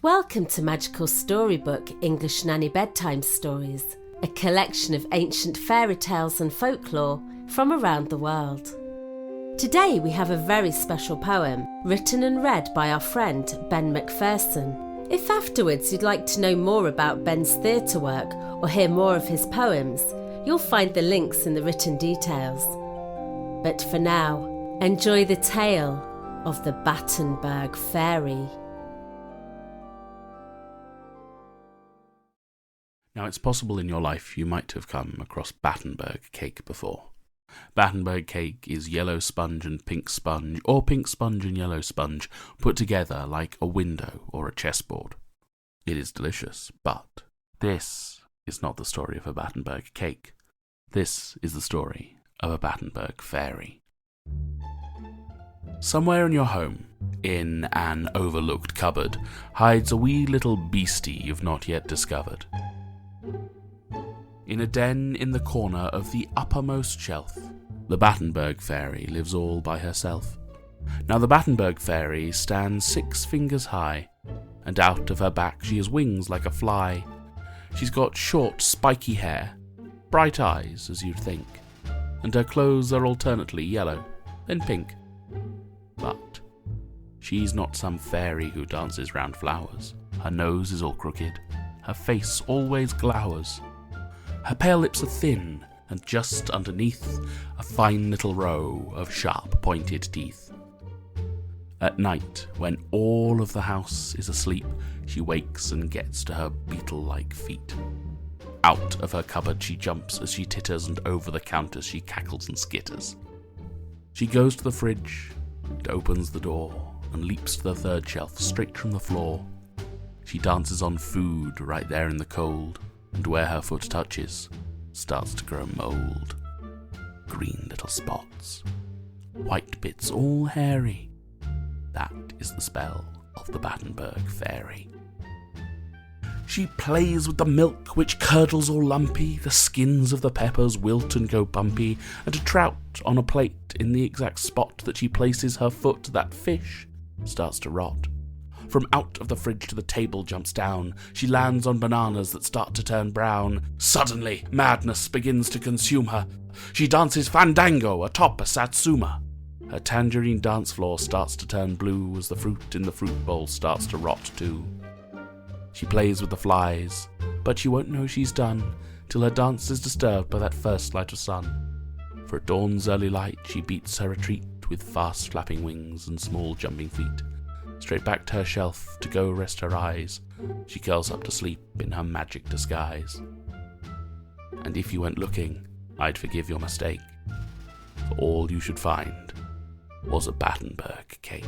Welcome to Magical Storybook English Nanny Bedtime Stories, a collection of ancient fairy tales and folklore from around the world. Today we have a very special poem, written and read by our friend Ben Macpherson. If afterwards you'd like to know more about Ben's theatre work or hear more of his poems, you'll find the links in the written details. But for now, enjoy the tale of the Battenberg Fairy. Now, it's possible in your life you might have come across Battenberg cake before. Battenberg cake is yellow sponge and pink sponge, or pink sponge and yellow sponge, put together like a window or a chessboard. It is delicious, but this is not the story of a Battenberg cake. This is the story of a Battenberg fairy. Somewhere in your home, in an overlooked cupboard, hides a wee little beastie you've not yet discovered. In a den in the corner of the uppermost shelf, the Battenberg fairy lives all by herself. Now the Battenberg fairy stands 6 fingers high, and out of her back she has wings like a fly. She's got short, spiky hair, bright eyes, as you'd think, and her clothes are alternately yellow, then pink. But she's not some fairy who dances round flowers. Her nose is all crooked, her face always glowers. Her pale lips are thin, and just underneath, a fine little row of sharp pointed teeth. At night, when all of the house is asleep, she wakes and gets to her beetle-like feet. Out of her cupboard she jumps as she titters, and over the counters she cackles and skitters. She goes to the fridge, and opens the door, and leaps to the 3rd shelf straight from the floor. She dances on food right there in the cold, and where her foot touches, starts to grow mould. Green little spots, white bits all hairy. That is the spell of the Battenberg fairy. She plays with the milk which curdles all lumpy, the skins of the peppers wilt and go bumpy, and a trout on a plate in the exact spot that she places her foot, that fish starts to rot. From out of the fridge to the table jumps down. She lands on bananas that start to turn brown. Suddenly, madness begins to consume her. She dances fandango atop a satsuma. Her tangerine dance floor starts to turn blue as the fruit in the fruit bowl starts to rot too. She plays with the flies, but she won't know she's done till her dance is disturbed by that first light of sun. For at dawn's early light she beats her retreat with fast flapping wings and small jumping feet. Straight back to her shelf to go rest her eyes, she curls up to sleep in her magic disguise. And if you went looking, I'd forgive your mistake, for all you should find was a Battenberg cake.